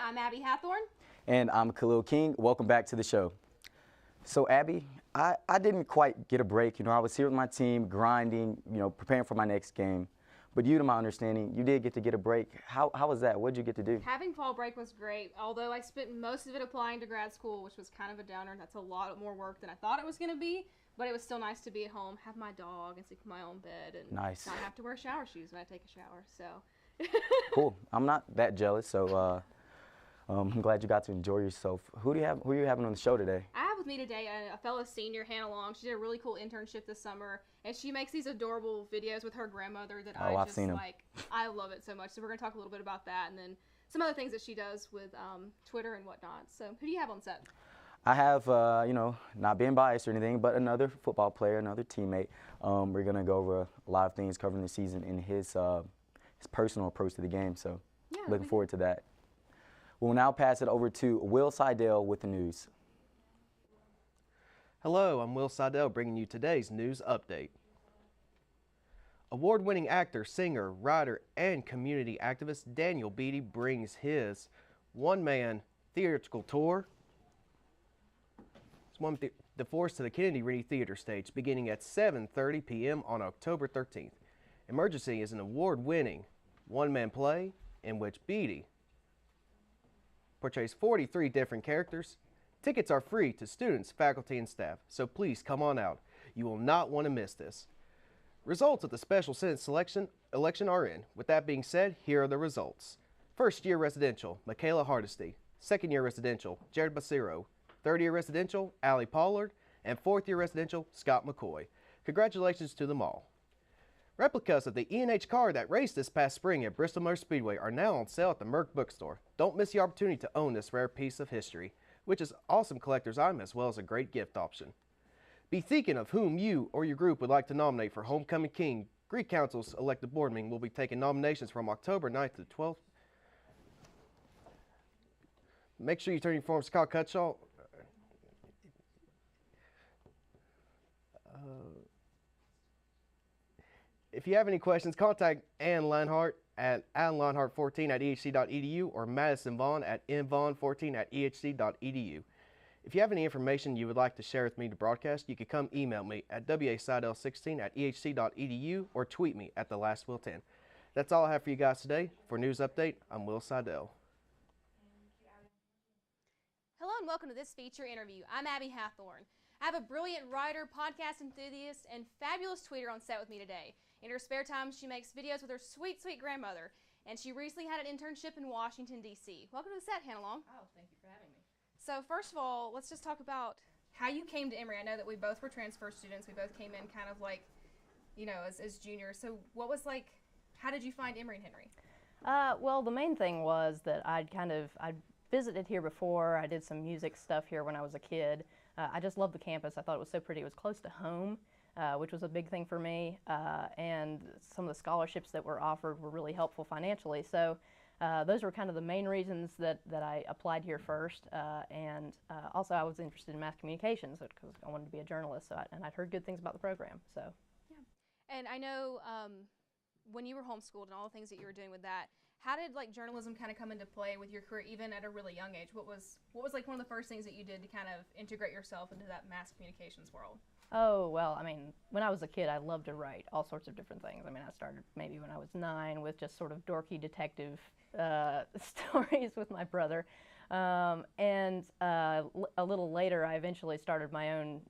I'm Abby Hathorn. And I'm Khalil King. Welcome back to the show. So Abby, I didn't quite get a break. I was here with my team, grinding, preparing for my next game. But you, to my understanding, you did get a break. How was that? What did you get to do? Having fall break was great, although I spent most of it applying to grad school, which was kind of a downer. That's a lot more work than I thought it was going to be, but it was still nice to be at home, have my dog, and sleep in my own bed, and not have to wear shower shoes when I take a shower. So Cool. I'm not that jealous, so I'm glad you got to enjoy yourself. Who are you having on the show today? I have with me today a fellow senior, Hannah Long. She did a really cool internship this summer, and she makes these adorable videos with her grandmother that I've seen them. I love it so much. So we're going to talk a little bit about that, and then some other things that she does with Twitter and whatnot. So who do you have on set? I have, not being biased or anything, but another football player, another teammate. We're going to go over a lot of things covering the season in his personal approach to the game. So looking forward to that. We'll now pass it over to Will Seidel with the news. Hello, I'm Will Seidel bringing you today's news update. Award-winning actor, singer, writer, and community activist Daniel Beatty brings his one-man theatrical tour, The Force to the Kennedy Rennie Theater stage, beginning at 7:30 p.m. on October 13th. Emergency is an award-winning one-man play in which Beatty portrays 43 different characters. Tickets are free to students, faculty, and staff, so please come on out. You will not want to miss this. Results of the Special Senate election are in. With that being said, here are the results. First-year residential, Michaela Hardesty. Second-year residential, Jared Basiro. Third-year residential, Allie Pollard. And fourth-year residential, Scott McCoy. Congratulations to them all. Replicas of the E&H car that raced this past spring at Bristol Motor Speedway are now on sale at the Merck Bookstore. Don't miss the opportunity to own this rare piece of history, which is an awesome collector's item as well as a great gift option. Be thinking of whom you or your group would like to nominate for Homecoming King. Greek Council's elected board meeting will be taking nominations from October 9th to the 12th. Make sure you turn your forms to Kyle Cutshaw. If you have any questions, contact Ann Lanhart at allenlanhart14@ehc.edu or Madison Vaughn at mvaughn14@ehc.edu. If you have any information you would like to share with me to broadcast, you can come email me at waseidel16@ehc.edu or tweet me at thelastwill10. That's all I have for you guys today. For News Update, I'm Will Seidel. Hello and welcome to this feature interview. I'm Abby Hathorn. I have a brilliant writer, podcast enthusiast, and fabulous tweeter on set with me today. In her spare time, she makes videos with her sweet, sweet grandmother, and she recently had an internship in Washington, D.C. Welcome to the set, Hannah Long. Oh, thank you for having me. So first of all, let's just talk about how you came to Emory. I know that we both were transfer students. We both came in kind of like, as juniors. So what was how did you find Emory and Henry? Well, the main thing was that I'd visited here before. I did some music stuff here when I was a kid. I just loved the campus. I thought it was so pretty. It was close to home, which was a big thing for me. And some of the scholarships that were offered were really helpful financially. So those were kind of the main reasons that I applied here first. Also I was interested in mass communications because I wanted to be a journalist. And I'd heard good things about the program. So yeah, and I know when you were homeschooled and all the things that you were doing with that, how did journalism kind of come into play with your career, even at a really young age? What was one of the first things that you did to kind of integrate yourself into that mass communications world? Oh, well, when I was a kid, I loved to write all sorts of different things. I started maybe when I was 9 with just sort of dorky detective stories with my brother. A little later, I eventually started my own,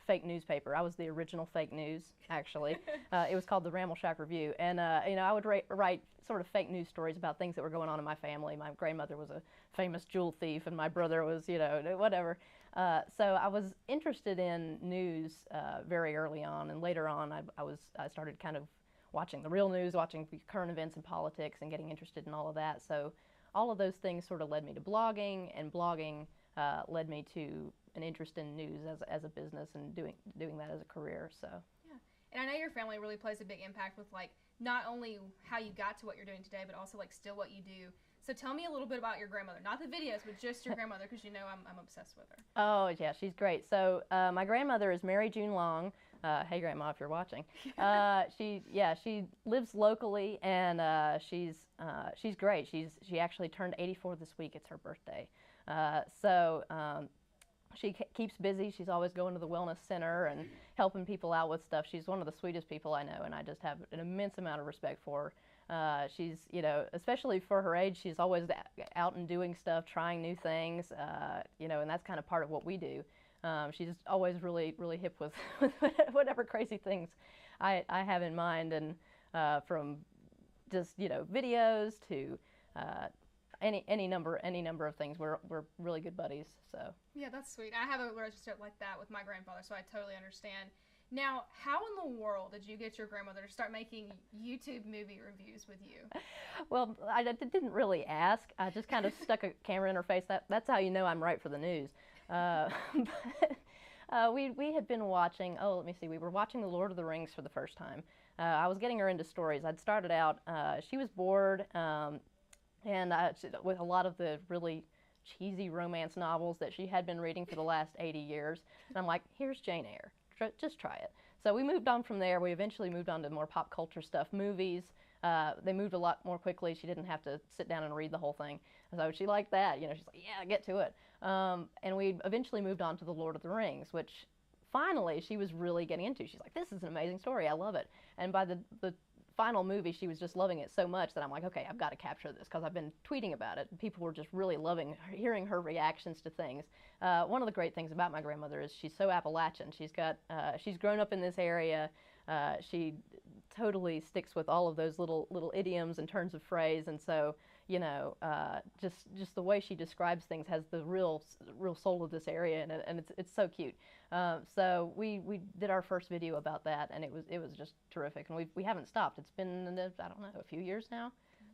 fake newspaper. I was the original fake news, actually. It was called the Rambleshack Review. And, I would write sort of fake news stories about things that were going on in my family. My grandmother was a famous jewel thief, and my brother was, whatever. So I was interested in news very early on, and later on I started kind of watching the real news, watching current events and politics, and getting interested in all of that. So all of those things sort of led me to blogging, and blogging led me to an interest in news as a business and doing that as a career. So yeah, and I know your family really plays a big impact with not only how you got to what you're doing today, but also still what you do. So tell me a little bit about your grandmother. Not the videos, but just your grandmother, because you know I'm obsessed with her. Oh, yeah, she's great. So my grandmother is Mary June Long. Hey, Grandma, if you're watching. She lives locally, and she's great. She actually turned 84 this week. It's her birthday. She keeps busy. She's always going to the wellness center and helping people out with stuff. She's one of the sweetest people I know, and I just have an immense amount of respect for her. She's, especially for her age, she's always out and doing stuff, trying new things, and that's kind of part of what we do. She's always really, really hip with whatever crazy things I have in mind, and from just, videos to any number of things. We're really good buddies. So yeah, that's sweet. I have a relationship like that with my grandfather, so I totally understand. Now, how in the world did you get your grandmother to start making YouTube movie reviews with you? Well, I didn't really ask. I just kind of stuck a camera in her face. That's how you know I'm right for the news. We had been watching, let me see, we were watching The Lord of the Rings for the first time. I was getting her into stories. I'd started out, she was bored, and with a lot of the really cheesy romance novels that she had been reading for the last 80 years. And I'm like, here's Jane Eyre. Just try it. So we moved on from there. We eventually moved on to more pop culture stuff, movies. They moved a lot more quickly. She didn't have to sit down and read the whole thing. So she liked that. She's like, yeah, get to it. And we eventually moved on to The Lord of the Rings, which finally she was really getting into. She's like, this is an amazing story. I love it. And by the final movie, she was just loving it so much that I'm like, okay, I've got to capture this, because I've been tweeting about it. People were just really loving hearing her reactions to things. One of the great things about my grandmother is she's so Appalachian. She's grown up in this area. She totally sticks with all of those little idioms and turns of phrase, and so just the way she describes things has the real soul of this area, and it's so cute. So we did our first video about that, and it was just terrific, and we haven't stopped. It's been, I don't know, a few years now.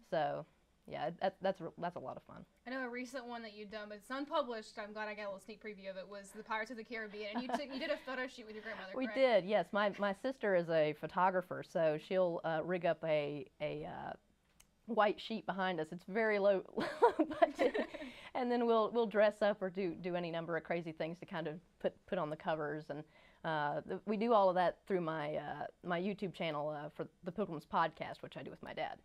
So yeah, that's a lot of fun. I know a recent one that you've done, but it's unpublished. I'm glad I got a little sneak preview of it. Was the Pirates of the Caribbean, and you did a photo shoot with your grandmother. We correct? did, yes. My sister is a photographer, so she'll rig up a white sheet behind us. It's very low budget, and then we'll dress up or do any number of crazy things to kind of put on the covers, and we do all of that through my my YouTube channel for the Pilgrims podcast, which I do with my dad.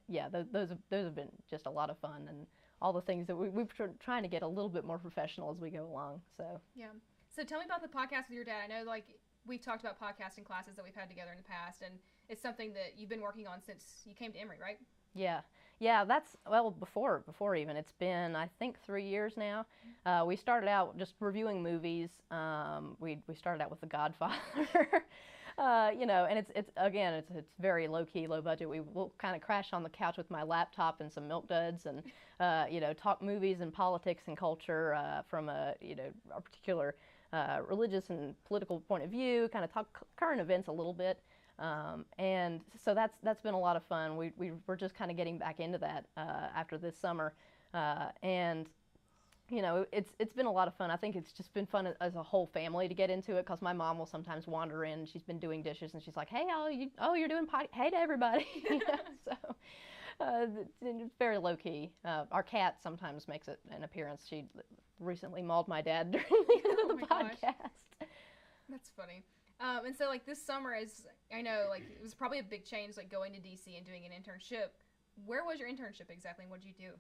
Yeah, those have been just a lot of fun, and all the things that we're trying to get a little bit more professional as we go along. So yeah. So tell me about the podcast with your dad. I know, like, we've talked about podcasting classes that we've had together in the past, and it's something that you've been working on since you came to Emory, right? Yeah, that's, well, before even. It's been, I think, 3 years now. We started out just reviewing movies. We started out with The Godfather. And it's very low-key, low-budget. We'll kind of crash on the couch with my laptop and some Milk Duds and, talk movies and politics and culture from a particular religious and political point of view, kind of talk current events a little bit. And so that's been a lot of fun. We're just kind of getting back into that after this summer. And it's been a lot of fun. I think it's just been fun as a whole family to get into it, because my mom will sometimes wander in. She's been doing dishes, and she's like, "Hey, you're doing hey to everybody." So it's very low key. Our cat sometimes makes an appearance. She recently mauled my dad during the end of the podcast. Gosh. That's funny. And so, like, this summer I know, like, it was probably a big change, like, going to DC and doing an internship. Where was your internship exactly, and what did you do?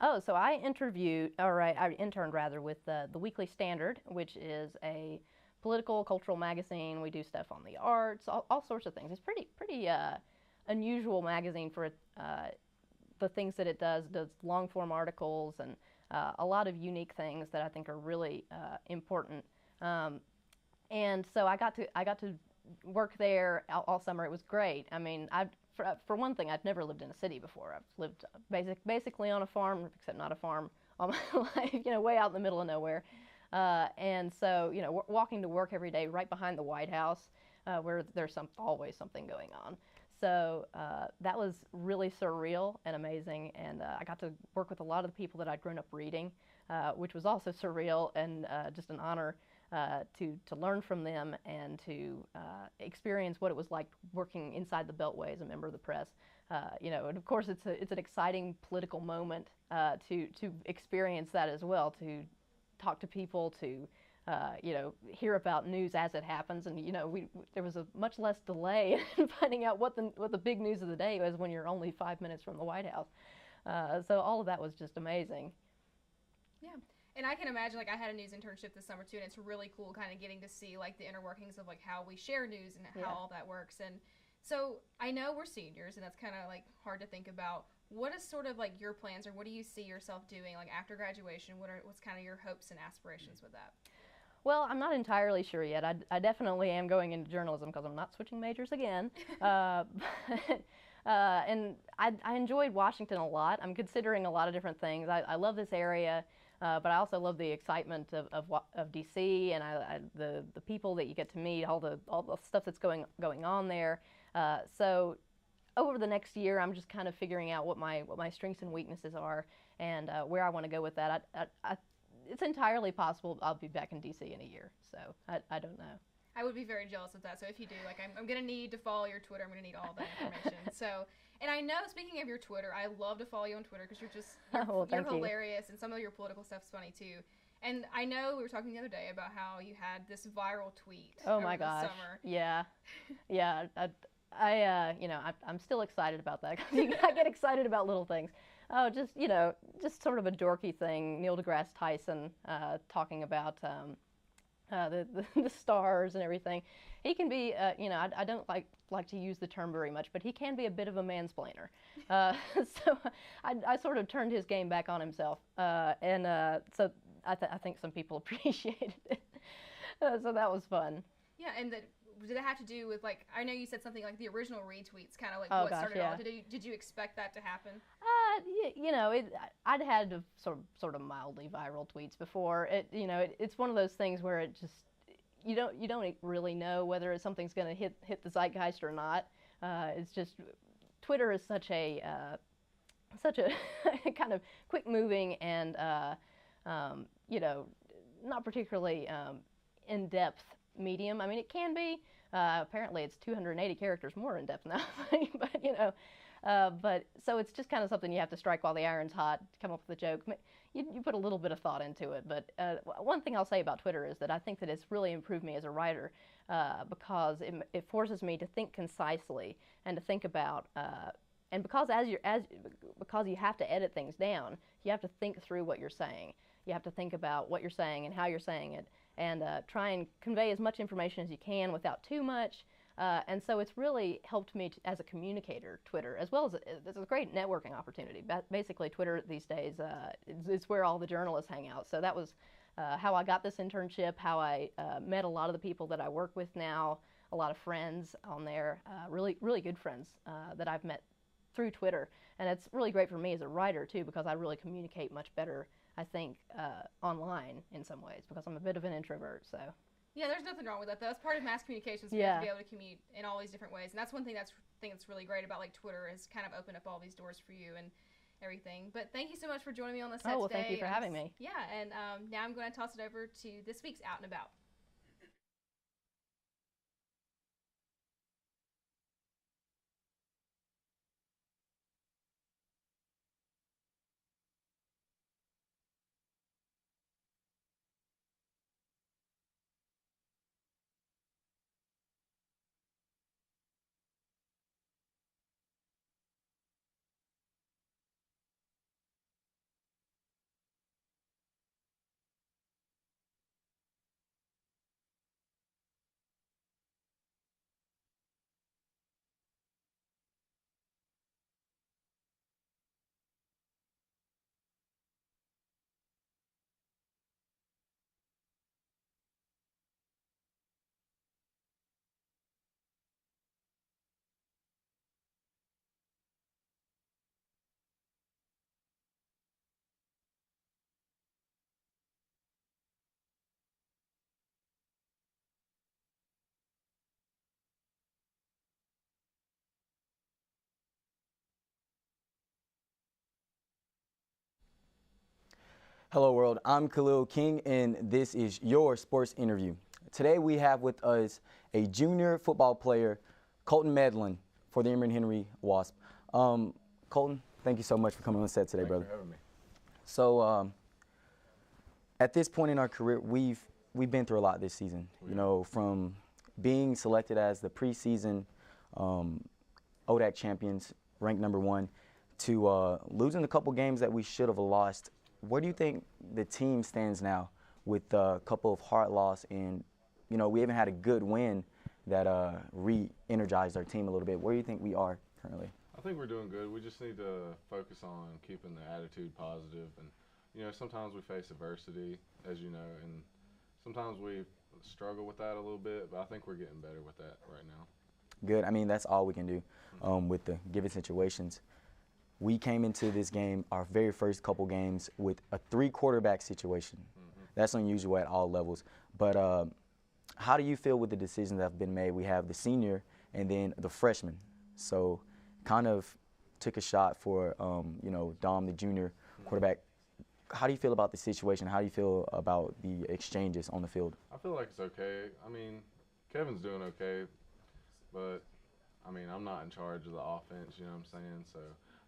Oh, so I interned rather with the Weekly Standard, which is a political, cultural magazine. We do stuff on the arts, all sorts of things. It's pretty unusual magazine for the things that it does. It does long-form articles and a lot of unique things that I think are really important. And so I got to work there all summer. It was great. I mean, for one thing, I'd never lived in a city before. I've lived basically on a farm, except not a farm, all my life, way out in the middle of nowhere. And so, walking to work every day right behind the White House, where there's always something going on. So that was really surreal and amazing. And I got to work with a lot of the people that I'd grown up reading, which was also surreal and just an honor. To learn from them and to experience what it was like working inside the Beltway as a member of the press. And of course it's an exciting political moment to experience that as well, to talk to people, to hear about news as it happens, and there was a much less delay in finding out what the big news of the day was when you're only 5 minutes from the White House. So all of that was just amazing. Yeah. And I can imagine, like, I had a news internship this summer too, and it's really cool kind of getting to see like the inner workings of like how we share news and how all that works. And so I know we're seniors, and that's kind of like hard to think about. What is sort of like your plans, or what do you see yourself doing like after graduation? What's kind of your hopes and aspirations with that? Well, I'm not entirely sure yet. I definitely am going into journalism because I'm not switching majors again. And I enjoyed Washington a lot. I'm considering a lot of different things. I love this area. But I also love the excitement of DC, and the people that you get to meet, all the stuff that's going on there. So over the next year, I'm just kind of figuring out what my strengths and weaknesses are, and where I want to go with that. It's entirely possible I'll be back in DC in a year. So I don't know. I would be very jealous of that. So if you do, like, I'm going to need to follow your Twitter. I'm going to need all that information. So, and I know, speaking of your Twitter, I love to follow you on Twitter because you're hilarious, and some of your political stuff's funny too. And I know we were talking the other day about how you had this viral tweet. Oh my gosh! Summer. Yeah. I'm still excited about that. I get excited about little things. Oh, just sort of a dorky thing. Neil deGrasse Tyson talking about the stars and everything. He can be, I don't like to use the term very much, but he can be a bit of a mansplainer. So I sort of turned his game back on himself, so I think some people appreciated it. So that was fun. Yeah, and did it have to do with, like, I know you said something like the original retweets, kind of like what started it all. Did you expect that to happen? I'd had sort of mildly viral tweets before. It's one of those things where it just you don't really know whether something's going to hit the zeitgeist or not. It's just Twitter is such a kind of quick moving and not particularly in depth medium. I mean, it can be. Apparently, it's 280 characters more in depth now, but so it's just kind of something you have to strike while the iron's hot, come up with a joke. You put a little bit of thought into it, but one thing I'll say about Twitter is that I think that it's really improved me as a writer because it forces me to think concisely and to think about, and because because you have to edit things down, you have to think through what you're saying. You have to think about what you're saying and how you're saying it, and try and convey as much information as you can without too much. And so it's really helped me as a communicator, Twitter, as well as it's a great networking opportunity. Basically, Twitter these days is where all the journalists hang out. So that was how I got this internship, how I met a lot of the people that I work with now, a lot of friends on there, really, really good friends that I've met through Twitter. And it's really great for me as a writer, too, because I really communicate much better, I think, online in some ways, because I'm a bit of an introvert, so. Yeah, there's nothing wrong with that, though. That's part of mass communications. We have to be able to commute in all these different ways. And that's one thing that's really great about, like, Twitter is kind of open up all these doors for you and everything. But thank you so much for joining me on the set today. Oh, well, thank you for having me. Yeah, and now I'm going to toss it over to this week's Out and About. Hello world, I'm Khalil King and this is your sports interview. Today we have with us a junior football player, Colton Medlin for the Emory Henry Wasp. Colton, thank you so much for coming on set today, Thanks brother. for having me. So at this point in our career, we've been through a lot this season. You know, from being selected as the preseason ODAC champions, ranked #1, to losing a couple games that we should have lost. Where do you think the team stands now with a couple of hard losses and, you know, we haven't had a good win that re-energized our team a little bit? Where do you think we are currently? I think we're doing good. We just need to focus on keeping the attitude positive. And, you know, sometimes we face adversity, as you know, and sometimes we struggle with that a little bit, but I think we're getting better with that right now. Good. I mean, that's all we can do with the given situations. We came into this game, our very first couple games, with a 3-quarterback situation. That's unusual at all levels. But how do you feel with the decisions that have been made? We have the senior and then the freshman. So kind of took a shot for, you know, Dom, the junior quarterback. How do you feel about the situation? How do you feel about the exchanges on the field? I feel like it's okay. I mean, Kevin's doing okay, but, I mean, I'm not in charge of the offense, you know what I'm saying? So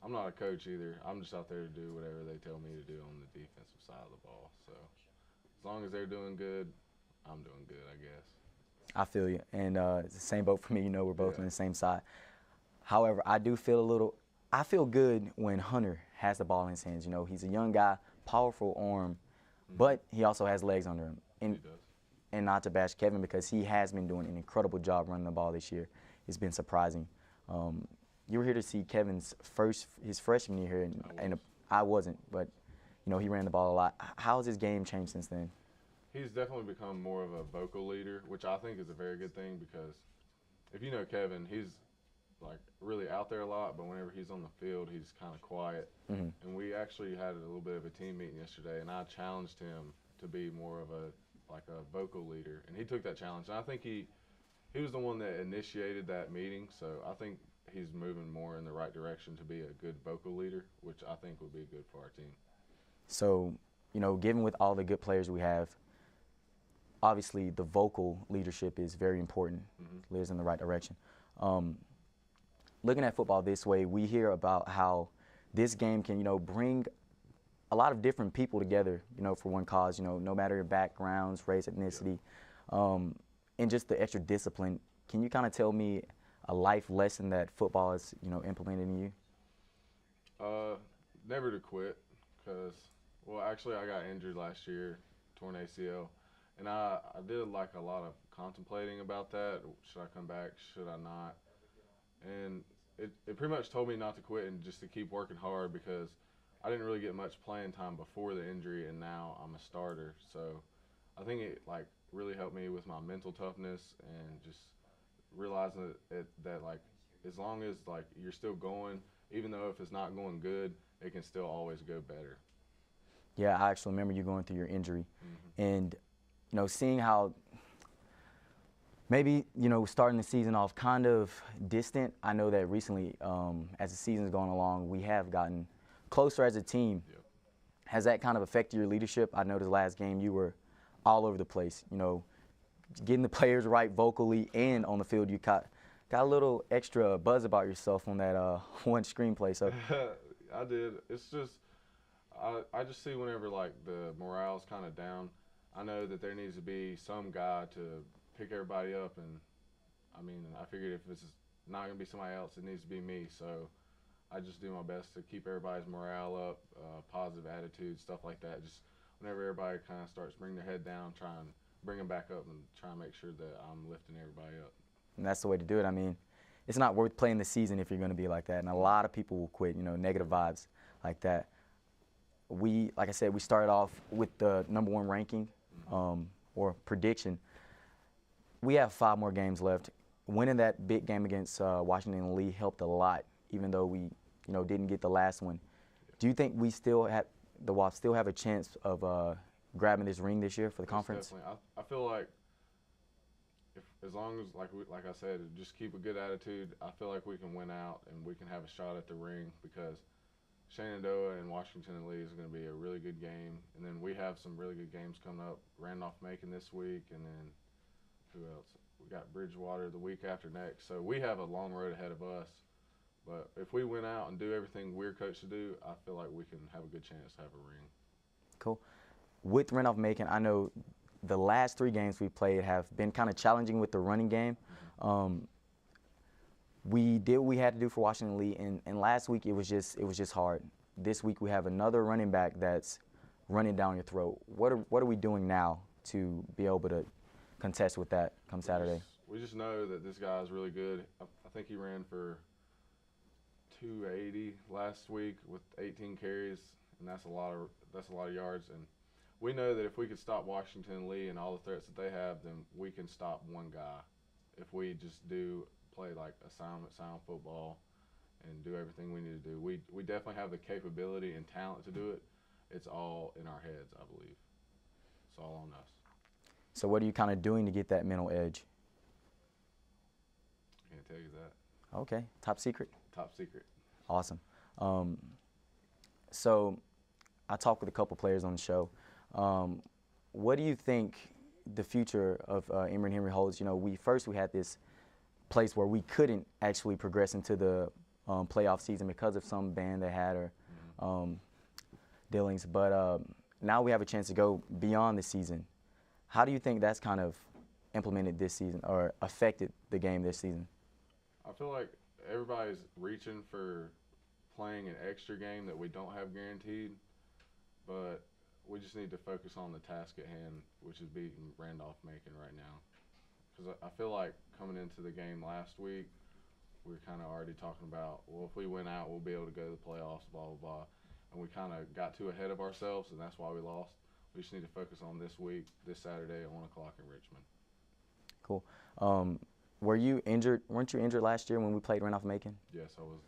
I'm not a coach either. I'm just out there to do whatever they tell me to do on the defensive side of the ball. So as long as they're doing good, I'm doing good, I guess. I feel you. And it's the same boat for me. You know, we're both on the same side. However, I do feel I feel good when Hunter has the ball in his hands. You know, he's a young guy, powerful arm, but he also has legs under him. He does. And not to bash Kevin, because he has been doing an incredible job running the ball this year. It's been surprising. You were here to see Kevin's his freshman year here, and I wasn't, but you know, he ran the ball a lot. How has his game changed since then? He's definitely become more of a vocal leader, which I think is a very good thing, because if you know Kevin, he's like really out there a lot, but whenever he's on the field, he's kind of quiet. And we actually had a little bit of a team meeting yesterday, and I challenged him to be more of a vocal leader, and he took that challenge. And I think he was the one that initiated that meeting, so I think he's moving more in the right direction to be a good vocal leader, which I think would be good for our team. So, you know, given with all the good players we have, obviously the vocal leadership is very important, leads in the right direction. Looking at football this way, we hear about how this game can, you know, bring a lot of different people together, you know, for one cause, you know, no matter your backgrounds, race, ethnicity, and just the extra discipline. Can you kind of tell me a life lesson that football is, you know, implemented in you? Never to quit, because, well, actually I got injured last year, torn ACL, and I did like a lot of contemplating about that. Should I come back? Should I not? And it pretty much told me not to quit and just to keep working hard, because I didn't really get much playing time before the injury, and now I'm a starter. So I think it like really helped me with my mental toughness and just realizing that like as long as like you're still going, even though if it's not going good, it can still always go better. Yeah, I actually remember you going through your injury, and you know, seeing how maybe, you know, starting the season off kind of distant. I know that recently, as the season's gone along, we have gotten closer as a team. Has that kind of affected your leadership? I noticed last game you were all over the place, you know, getting the players right vocally and on the field. You got a little extra buzz about yourself on that one screenplay. So I did. It's just I just see whenever like the morale's kind of down, I know that there needs to be some guy to pick everybody up, and I mean, I figured if it's not going to be somebody else, it needs to be me. So I just do my best to keep everybody's morale up, positive attitude, stuff like that. Just whenever everybody kind of starts bringing their head down, try and bring them back up and try and make sure that I'm lifting everybody up. And that's the way to do it. I mean, it's not worth playing the season if you're going to be like that, and a lot of people will quit, you know, negative vibes like that. Like I said, we started off with the #1 ranking or prediction. We have 5 more games left. Winning that big game against Washington and Lee helped a lot, even though we, you know, didn't get the last one. Do you think we still have the Wasps still have a chance of grabbing this ring this year for the conference? Definitely. I feel like as long as like I said, just keep a good attitude, I feel like we can win out and we can have a shot at the ring, because Shenandoah and Washington and Lee is going to be a really good game, and then we have some really good games coming up. Randolph-Macon this week, and then who else? We got Bridgewater the week after next. So we have a long road ahead of us, But if we went out and do everything we're coached to do, I feel like we can have a good chance to have a ring. Cool. With Randolph-Macon, I know the last 3 games we played have been kind of challenging with the running game. We did what we had to do for Washington Lee, and last week it was just hard. This week we have another running back that's running down your throat. What are we doing now to be able to contest with that come Saturday? We just know that this guy is really good. I think he ran for 280 last week with 18 carries, and that's a lot of yards. And we know that if we could stop Washington Lee and all the threats that they have, then we can stop one guy. If we just play like assignment sound football and do everything we need to do, we definitely have the capability and talent to do it. It's all in our heads, I believe. It's all on us. So what are you kind of doing to get that mental edge? I can't tell you that. Okay, top secret? Top secret. Awesome. So I talked with a couple players on the show. What do you think the future of Emory and Henry holds? You know, we had this place where we couldn't actually progress into the playoff season because of some ban they had or dealings, but now we have a chance to go beyond the season. How do you think that's kind of implemented this season or affected the game this season? I feel like everybody's reaching for playing an extra game that we don't have guaranteed, but we just need to focus on the task at hand, which is beating Randolph-Macon right now. Because I feel like coming into the game last week, we were kind of already talking about, well, if we win out, we'll be able to go to the playoffs, blah, blah, blah. And we kind of got too ahead of ourselves, and that's why we lost. We just need to focus on this week, this Saturday at 1 o'clock in Richmond. Cool. Were you injured? Weren't you injured last year when we played Randolph-Macon? Yes, I was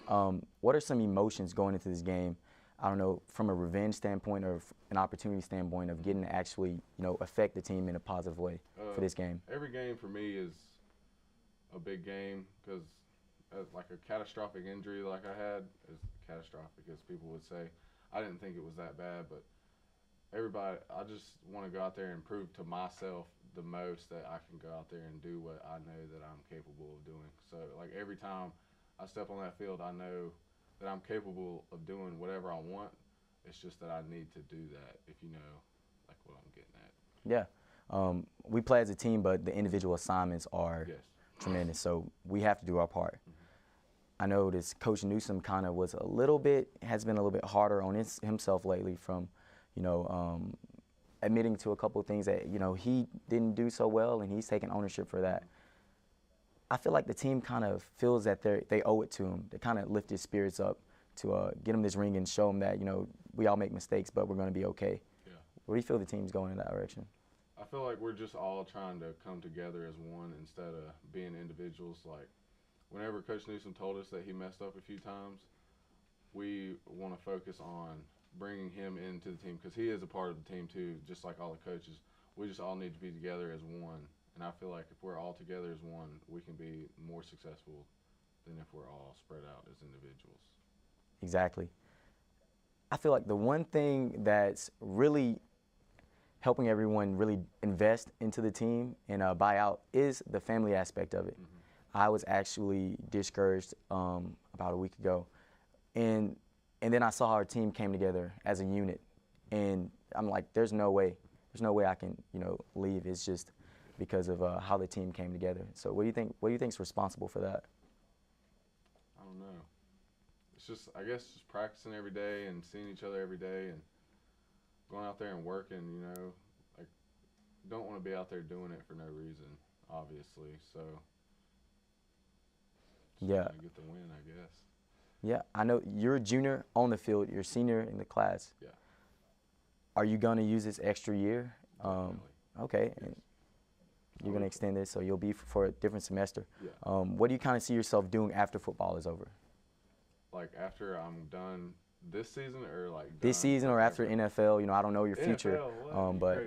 out. What are some emotions going into this game? I don't know, from a revenge standpoint or an opportunity standpoint of getting to actually, you know, affect the team in a positive way for this game? Every game for me is a big game because like a catastrophic injury like I had is catastrophic, as people would say. I didn't think it was that bad, but I just want to go out there and prove to myself the most that I can go out there and do what I know that I'm capable of doing. So, like, every time I step on that field, I know that I'm capable of doing whatever I want. It's just that I need to do that, if you know, like, what I'm getting at. Yeah. We play as a team, but the individual assignments are tremendous, so we have to do our part. I know this Coach Newsom kind of has been a little bit harder on himself lately from, you know, admitting to a couple of things that, you know, he didn't do so well, and he's taking ownership for that. I feel like the team kind of feels that they owe it to him. They kind of lift his spirits up to get him this ring and show him that, you know, we all make mistakes, but we're going to be okay. Yeah. Where do you feel the team's going in that direction? I feel like we're just all trying to come together as one instead of being individuals. Like, whenever Coach Newsom told us that he messed up a few times, we want to focus on bringing him into the team because he is a part of the team too, just like all the coaches. We just all need to be together as one. And I feel like if we're all together as one, we can be more successful than if we're all spread out as individuals. Exactly. I feel like the one thing that's really helping everyone really invest into the team and buy out is the family aspect of it. I was actually discouraged about a week ago, and then I saw how our team came together as a unit, and I'm like, there's no way I can, you know, leave. It's just because of how the team came together. So what do you think? What do you think is responsible for that? I don't know. It's just, I guess, just practicing every day and seeing each other every day and going out there and working. You know, like, don't want to be out there doing it for no reason, obviously. So yeah, get the win, I guess. Yeah, I know you're a junior on the field. You're a senior in the class. Yeah. Are you going to use this extra year? Okay. Yes. And you're going to extend this, so you'll be for a different semester. Yeah. What do you kind of see yourself doing after football is over? Like, after I'm done this season, or like this season, or after NFL? You know, I don't know your future. NFL, but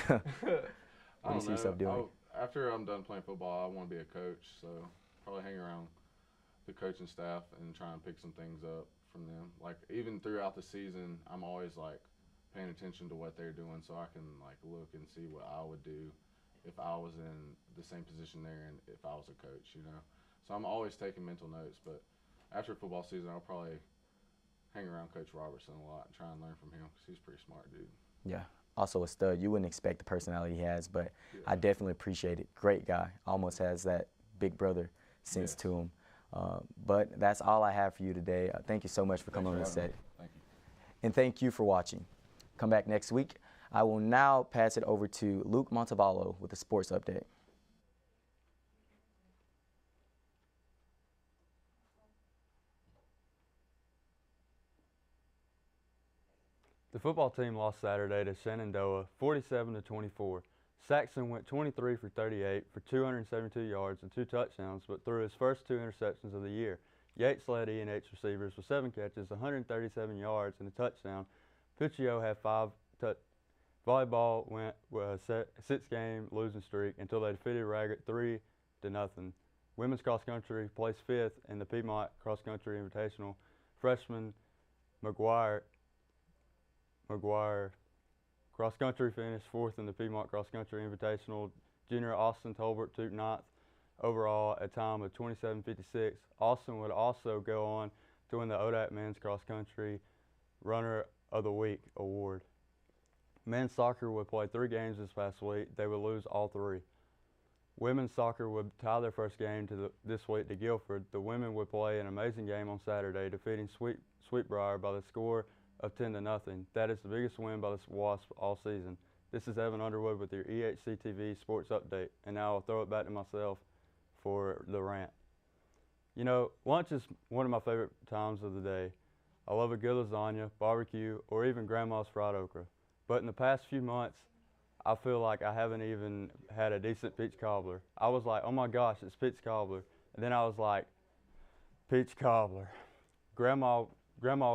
what do you see yourself doing? After I'm done playing football, I want to be a coach. So probably hang around the coaching staff and try and pick some things up from them. Like, even throughout the season, I'm always like paying attention to what they're doing, so I can like look and see what I would do if I was in the same position there and if I was a coach, you know. So I'm always taking mental notes. But after football season, I'll probably hang around Coach Robertson a lot and try and learn from him because he's a pretty smart dude. Yeah. Also a stud. You wouldn't expect the personality he has, but I definitely appreciate it. Great guy. Almost has that big brother sense to him. But that's all I have for you today. Thank you so much for coming on the set. Thank you. And thank you for watching. Come back next week. I will now pass it over to Luke Montevallo with a sports update. The football team lost Saturday to Shenandoah 47-24. Saxon went 23 for 38 for 272 yards and 2 touchdowns, but threw his first 2 interceptions of the year. Yates led E&H receivers with 7 catches, 137 yards, and a touchdown. Puccio had 5 Volleyball went with a 6-game losing streak until they defeated Raggett 3-0. Women's cross country placed 5th in the Piedmont Cross Country Invitational. Freshman McGuire cross country finished 4th in the Piedmont Cross Country Invitational. Junior Austin Tolbert took 9th overall at a time of 27:56. Austin would also go on to win the ODAC Men's Cross Country Runner of the Week award. Men's soccer would play 3 games this past week. They would lose all 3. Women's soccer would tie their first game this week to Guilford. The women would play an amazing game on Saturday, defeating Sweetbriar by the score of 10-0. That is the biggest win by the Wasps all season. This is Evan Underwood with your Ehctv Sports Update, and now I'll throw it back to myself for the rant. You know, lunch is one of my favorite times of the day. I love a good lasagna, barbecue, or even grandma's fried okra. But in the past few months, I feel like I haven't even had a decent peach cobbler. I was like, oh my gosh, it's peach cobbler. And then I was like, peach cobbler. Grandma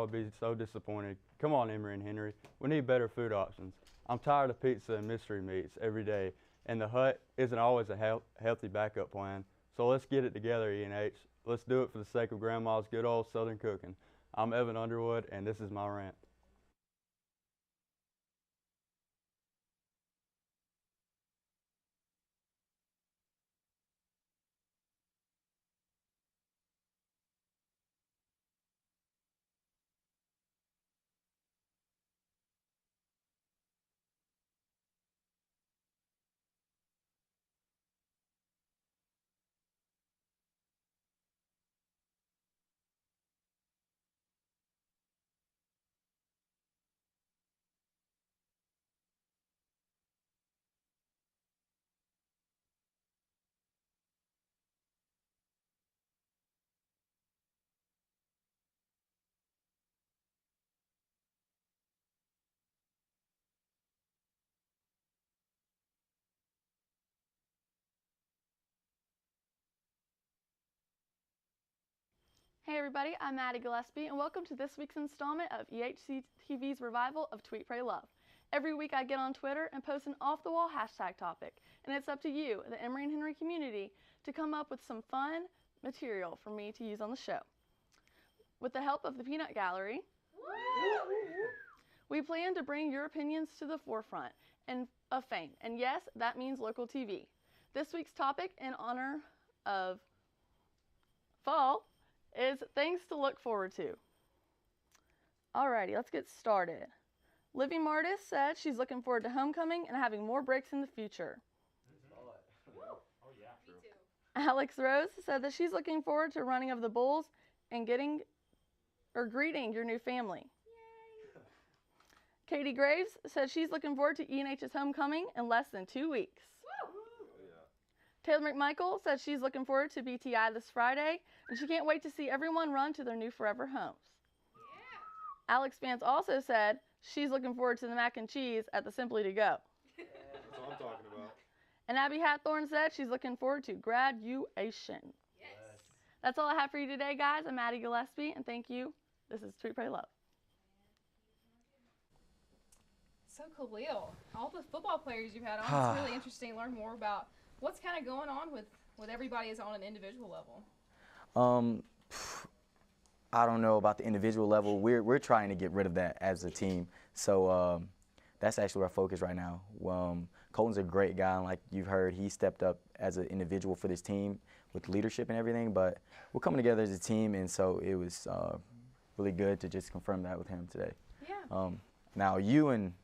would be so disappointed. Come on, Emory and Henry. We need better food options. I'm tired of pizza and mystery meats every day, and the hut isn't always a healthy backup plan. So let's get it together, E&H. Let's do it for the sake of Grandma's good old Southern cooking. I'm Evan Underwood, and this is my rant. Hey everybody, I'm Maddie Gillespie, and welcome to this week's installment of Ehctv's revival of Tweet, Pray, Love. Every week I get on Twitter and post an off-the-wall hashtag topic, and it's up to you, the Emory and Henry community, to come up with some fun material for me to use on the show. With the help of the Peanut Gallery, we plan to bring your opinions to the forefront of fame, and yes, that means local TV. This week's topic, in honor of fall, is things to look forward to. Alrighty, let's get started. Livy Martis said she's looking forward to homecoming and having more breaks in the future. Oh yeah, me too. Alex Rose said that she's looking forward to running of the bulls and greeting your new family. Yay! Katie Graves said she's looking forward to E&H's homecoming in less than 2 weeks. Taylor McMichael said she's looking forward to BTI this Friday, and she can't wait to see everyone run to their new forever homes. Yeah. Alex Vance also said she's looking forward to the mac and cheese at the Simply to Go. That's what I'm talking about. And Abby Hathorn said she's looking forward to graduation. Yes. That's all I have for you today, guys. I'm Maddie Gillespie, and thank you. This is Tweet, Pray, Love. So Khalil, all the football players you've had on, it's really interesting to learn more about what's kind of going on with everybody is on an individual level. I don't know about the individual level. We're trying to get rid of that as a team. So that's actually our focus right now. Colton's a great guy, and like you've heard, he stepped up as an individual for this team with leadership and everything. But we're coming together as a team, and so it was really good to just confirm that with him today. Yeah. Now you and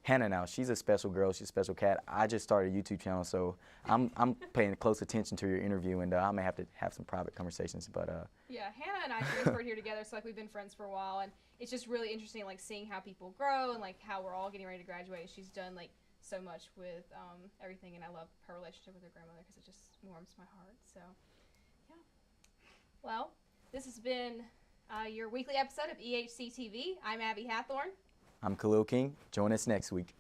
Hannah, now she's a special girl, she's a special cat. I just started a YouTube channel, so I'm paying close attention to your interview, and I may have to have some private conversations. But yeah, Hannah and I transferred here together, so like we've been friends for a while, and it's just really interesting, like seeing how people grow and like how we're all getting ready to graduate. She's done like so much with everything, and I love her relationship with her grandmother because it just warms my heart. So yeah. Well, this has been your weekly episode of Ehctv. I'm Abby Hathorn. I'm Khalil King. Join us next week.